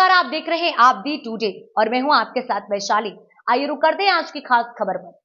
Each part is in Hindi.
नमस्कार, आप देख रहे हैं आप दी टुडे और मैं हूं आपके साथ वैशाली। आइए रुक करते हैं आज की खास खबर पर।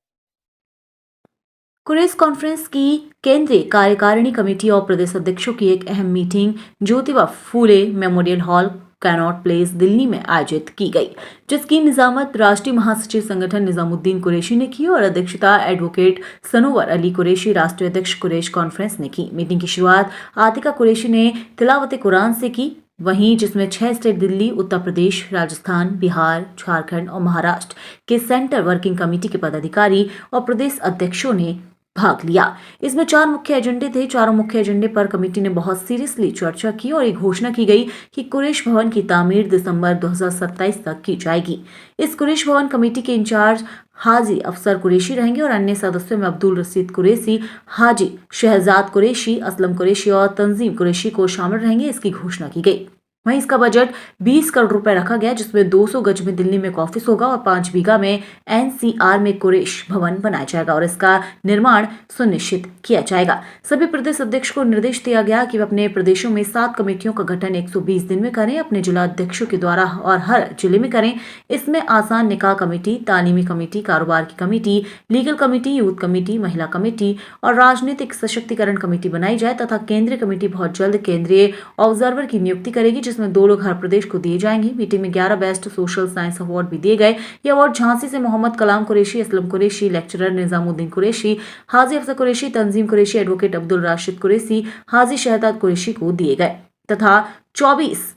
कुरेस कॉन्फ्रेंस की केंद्रीय कार्यकारिणी कमेटी और प्रदेश अध्यक्षों की एक अहम meeting Jyotiba Phule memorial hall Connaught Place Delhi में आयोजित की गई, जिसकी निजामत राष्ट्रीय महासचिव संगठन निजामुद्दीन कुरैशी ने की और अध्यक्षता एडवोकेट सनोवर अली कुरैशी राष्ट्रीय अध्यक्ष कुरैश कॉन्फ्रेंस ने की। मीटिंग की शुरुआत आतिका कुरैशी ने तिलावत कुरान से की, वहीं जिसमें 6 स्टेट दिल्ली, उत्तर प्रदेश, राजस्थान, बिहार, झारखंड और महाराष्ट्र के सेंटर वर्किंग कमेटी के पदाधिकारी और प्रदेश अध्यक्षों ने भाग लिया। इसमें 4 मुख्य एजेंडे थे। चारों मुख्य एजेंडे पर कमेटी ने बहुत सीरियसली चर्चा की और एक घोषणा की गई कि कुरैश भवन की तामीर दिसंबर 2027 तक की जाएगी। इस कुरैश भवन कमेटी के इंचार्ज हाजी अफसर कुरैशी रहेंगे और अन्य सदस्यों में अब्दुल रशीद कुरैशी, हाजी शहजाद कुरैशी, असलम कुरैशी और तंजीम कुरैशी को शामिल रहेंगे, इसकी घोषणा की गई। वहीं इसका बजट 20 करोड़ रुपए रखा गया, जिसमें 200 गज में दिल्ली में एक ऑफिस होगा और 5 बीघा में एनसीआर में कुरैश भवन बनाया जाएगा और इसका निर्माण सुनिश्चित किया जाएगा। सभी प्रदेश अध्यक्ष को निर्देश दिया गया कि वे अपने प्रदेशों में 7 कमेटियों का गठन 120 दिन में करें, अपने जिला अध्यक्षों के द्वारा और हर जिले में करें। इसमें आसान निकाह कमेटी, तालीमी कमेटी, कारोबार की committee, legal committee, youth committee, महिला कमेटी और राजनीतिक सशक्तिकरण कमेटी बनाई जाए तथा केंद्रीय कमेटी बहुत जल्द केंद्रीय ऑब्जर्वर की नियुक्ति करेगी, जिसमें 2 लोग हर प्रदेश को दिए जाएंगे। मीटिंग में 11 बेस्ट सोशल साइंस अवार्ड भी दिए गए। ये अवार्ड झांसी से मोहम्मद कलाम कुरैशी, असलम कुरैशी, लेक्चरर निजामुद्दीन कुरैशी, हाजी अफसर कुरैशी, तंजीम कुरैशी, एडवोकेट अब्दुल राशिद कुरैशी, हाजी शहजाद कुरैशी को दिए गए तथा 24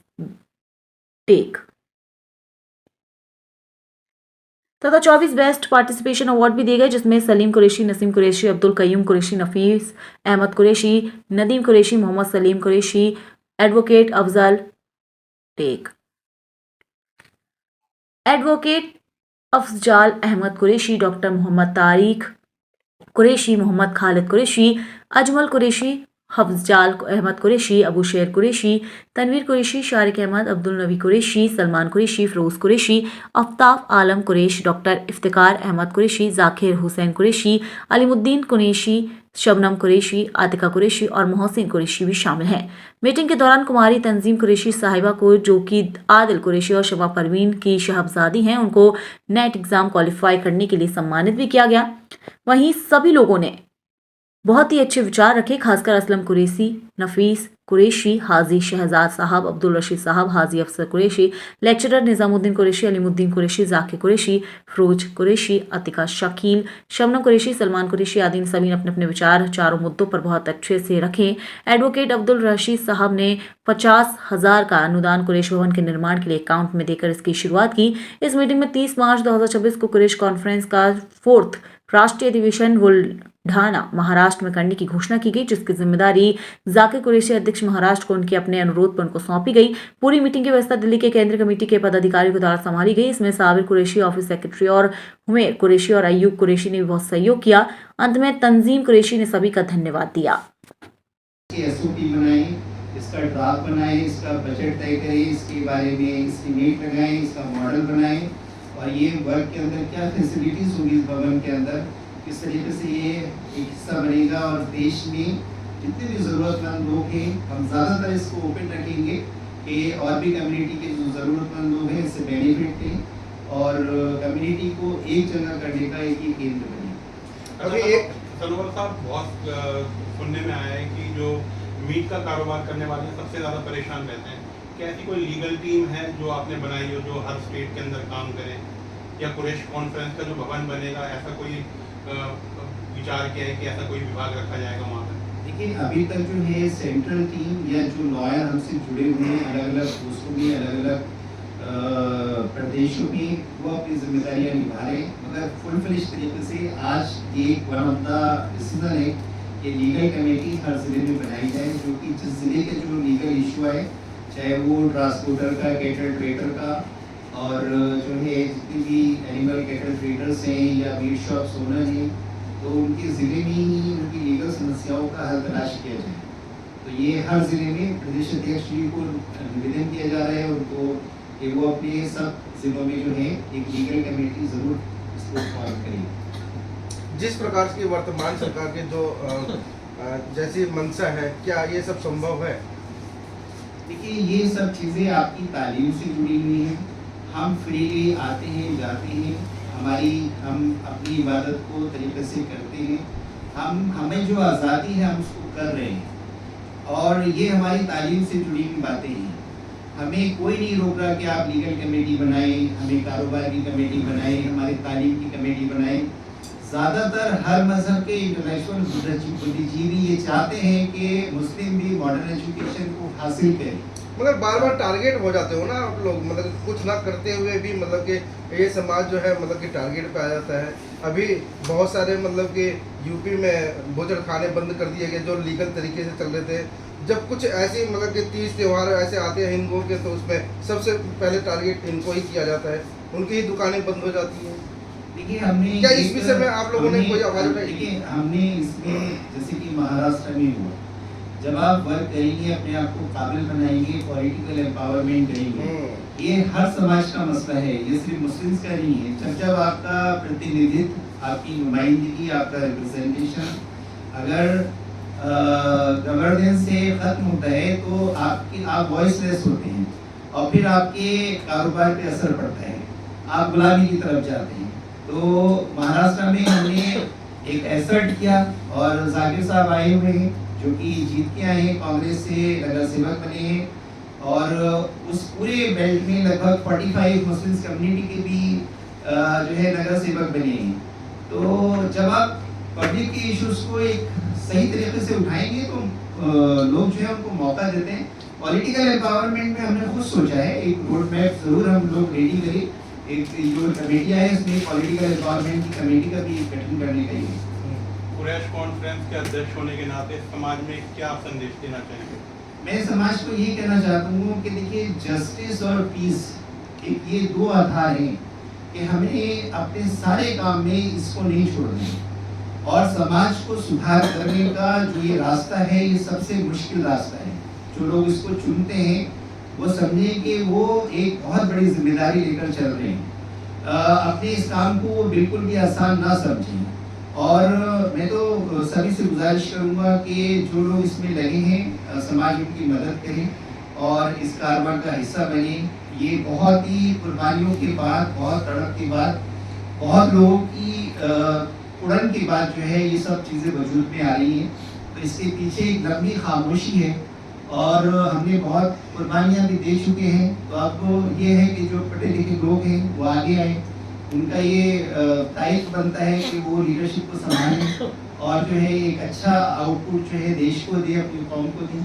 बेस्ट पार्टिसिपेशन अवार्ड भी दिए गए, जिसमें सलीम कुरैशी, नसीम कुरैशी, अब्दुल कयूम कुरैशी, नफीस अहमद कुरैशी, नदीम कुरैशी, मोहम्मद सलीम कुरैशी, एडवोकेट अफजाल अहमद कुरैशी, डॉक्टर मोहम्मद तारिक कुरैशी, मोहम्मद खालिद कुरैशी, अजमल कुरैशी, हफजाल अहमद कुरैशी, अबू शेर कुरैशी, तनवीर कुरैशी, शारिक अहमद, अब्दुल नबी कुरैशी, सलमान कुरैशी, फिरोज कुरैशी, आफ्ताब आलम कुरैश, डॉक्टर इफ्तिकार अहमद कुरैशी, जाकिर हुसैन कुरैशी, अलीमुद्दीन कुरैशी, शबनम कुरैशी, आतिका कुरैशी और मोहसिन कुरैशी भी शामिल हैं। मीटिंग के दौरान कुमारी तंजीम कुरैशी साहिबा को, जो कि आदिल कुरैशी और शबा परवीन की शहजादी हैं, उनको नेट एग्जाम क्वालिफाई करने के लिए सम्मानित भी किया गया। वहीं सभी लोगों ने बहुत ही अच्छे विचार रखे, खासकर असलम कुरैशी, नफीस कुरैशी, हाजी शहजाद साहब, अब्दुल रशीद साहब, हाजी अफसर कुरैशी, लेक्चरर निजामुद्दीन कुरैशी, अलीमुद्दीन कुरैशी, जाकिर कुरैशी, फिरोज कुरैशी, अतिका शकील, शबनम कुरैशी, सलमान कुरैशी आदि सभी ने अपने अपने विचार चारों मुद्दों पर बहुत अच्छे से रखे। एडवोकेट अब्दुल रशीद साहब ने 50,000 का अनुदान कुरैश भवन के निर्माण के लिए अकाउंट में देकर इसकी शुरुआत की। इस मीटिंग में 30 मार्च 2026 को कुरैश कॉन्फ्रेंस का 4th राष्ट्रीय अधिवेशन बुल्ढाना महाराष्ट्र में करने की घोषणा की गई, जिसकी जिम्मेदारी जाकिर कुरैशी अध्यक्ष महाराष्ट्र को उनके अपने अनुरोध पर उनको सौंपी गई। पूरी मीटिंग की व्यवस्था दिल्ली के केंद्रीय कमेटी के पदाधिकारियों के द्वारा संभाली गई। इसमें साबिर कुरैशी ऑफिस सेक्रेटरी और हुमैर कुरैशी और अयूब कुरैशी ने भी बहुत सहयोग किया। अंत में तंजीम कुरैशी ने सभी का धन्यवाद दिया। एसओपी बनाए, इसका ड्राफ्ट बनाए, इसका बजट तय करें, इसके बारे में एस्टीमेट लगाएं, इसका मॉडल बनाएं और ये वर्क के अंदर क्या फैसिलिटीज होगी इस भवन के अंदर, किस तरीके से ये एक हिस्सा बनेगा और देश में जितने भी ज़रूरतमंद लोग हैं हम ज़्यादातर इसको ओपन रखेंगे कि और भी कम्युनिटी के जो ज़रूरतमंद लोग हैं इससे बेनिफिट लें और कम्युनिटी को एक जगह करने का एक ही केंद्र बने। अभी एक सनोवर साहब, बहुत सुनने में आया है कि जो मीट का कारोबार करने वाले सबसे ज़्यादा परेशान रहते हैं। क्या ऐसी कोई लीगल टीम है जो आपने बनाई हो जो हर स्टेट के अंदर काम करे, या कुरैश कॉन्फ्रेंस का जो भवन बनेगा ऐसा कोई विचार किया है कि ऐसा कोई विभाग रखा जाएगा वहाँ पर? देखिए, अभी तक जो है सेंट्रल टीम या जो लॉयर हमसे जुड़े हुए हैं अलग अलग पोस्टों में, अलग अलग प्रदेशों में, वो अपनी जिम्मेदारियां निभा रहे हैं, मगर फुल फ्लेज तरीके से आज एक वन ऑफ द डिसीजन है कि लीगल कमेटी हर जिले में बनाई जाए, जो कि जिस जिले के जो लीगल इशू है, चाहे वो ट्रांसपोर्टर का, कैटल ट्रेडर का और जो है जितने भी एनिमल कैटल ट्रेडर्स हैं या मीट शॉप्स ओनर हैं, तो उनके ज़िले में ही उनकी लीगल समस्याओं का हल तलाश किया जाए। तो ये हर ज़िले में प्रदेश अध्यक्ष जी को निवेदन किया जा रहा है उनको कि वो अपने सब ज़िलों में जो है एक लीगल कमेटी ज़रूर इसको फॉर्म करें। जिस प्रकार की वर्तमान सरकार के जो जैसी मंशा है, क्या ये सब संभव है? देखिए ये सब चीज़ें आपकी तालीम से जुड़ी हुई हैं। हम फ्रीली आते हैं, जाते हैं, हम अपनी इबादत को तरीके से करते हैं। हमें जो आज़ादी है हम उसको कर रहे हैं और ये हमारी तालीम से जुड़ी हुई बातें हैं। हमें कोई नहीं रोक रहा कि आप लीगल कमेटी बनाएं, हमें कारोबार की कमेटी बनाएं, हमारी तालीम की कमेटी बनाएं। ज़्यादातर हर मज़हब के इंटेलेक्चुअल बुद्धिजीवी ये चाहते हैं कि मुस्लिम भी मॉडर्न एजुकेशन को हासिल करें। मगर बार बार टारगेट हो जाते हो ना आप लोग, मतलब कुछ ना करते हुए भी मतलब कि ये समाज जो है मतलब कि टारगेट पे आ जाता है। अभी बहुत सारे मतलब कि यूपी में बूचड़ खाने बंद कर दिए गए जो लीगल तरीके से चल रहे थे। जब कुछ ऐसे मतलब कि तीज त्यौहार ऐसे आते हैं हिंदुओं के, तो उसमें सबसे पहले टारगेट इनको ही किया जाता है, उनकी ही दुकानें बंद हो जाती हैं। देखिए हमने क्या इस विषय में आप लोगों ने कोई आवाज उठाई? देखिए हमने इसमें जैसे कि महाराष्ट्र में हुआ, जब आप वर्क करेंगे, अपने आप को काबिल बनाएंगे, पॉलिटिकल एम्पावरमेंट करेंगे, ये हर समाज का मसला है, ये सिर्फ मुस्लिम्स का नहीं है। जब आपका प्रतिनिधित्व, आपकी नुमाइंदगी, आपका रिप्रेजेंटेशन अगर गवर्नेंस से खत्म होता है तो आप वॉइसलेस होते हैं और फिर आपके कारोबार पे असर पड़ता है, आप गुलामी की तरफ जाते हैं। तो महाराष्ट्र में हमने एक एफर्ट किया और जाकिर साहब आए हुए हैं जो कि जीत के आए हैं, कांग्रेस से नगर सेवक बने हैं और उस पूरे बेल्ट में लगभग 45 मुस्लिम कम्युनिटी के भी जो है नगर सेवक बने हैं। तो जब आप पब्लिक के इश्यूज को एक सही तरीके से उठाएंगे तो लोग जो है उनको मौका देते हैं। पॉलिटिकल एम्पावरमेंट में हमने खुद सोचा है एक रोड मैप जरूर हम लोग रेडी करें, एक जो कमेटियाँ है उसमें पॉलिटिकल एम्पावरमेंट की कमेटी का भी गठन करने का ही कुरैश कॉन्फ्रेंस के अध्यक्ष होने के नाते समाज में क्या संदेश देना चाहेंगे? मैं समाज को ये कहना चाहता हूँ कि देखिए जस्टिस और पीस एक ये दो आधार हैं कि हमें अपने सारे काम में इसको नहीं छोड़ना है और समाज को सुधार करने का जो ये रास्ता है ये सबसे मुश्किल रास्ता है। जो लोग इसको चुनते हैं वो समझे कि वो एक बहुत बड़ी जिम्मेदारी लेकर चल रहे हैं, अपने इस काम को वो बिल्कुल भी आसान ना समझें। और मैं तो सभी से गुजारिश करूंगा कि जो लोग इसमें लगे हैं समाज उनकी मदद करें और इस कारोबार का हिस्सा बने। ये बहुत ही कुर्बानियों के बाद, बहुत तड़प के बाद, बहुत लोगों की उड़न के बाद जो है ये सब चीज़ें वजूद में आ रही हैं। तो इसके पीछे एक लंबी खामोशी है और हमने बहुत कुर्बानियाँ भी दे चुके हैं। तो अब ये है कि जो पढ़े लिखे लोग हैं वो आगे आए, उनका ये दायित्व बनता है कि वो लीडरशिप को संभालें और जो है एक अच्छा आउटपुट जो है देश को दे, अपनी कौम को दें।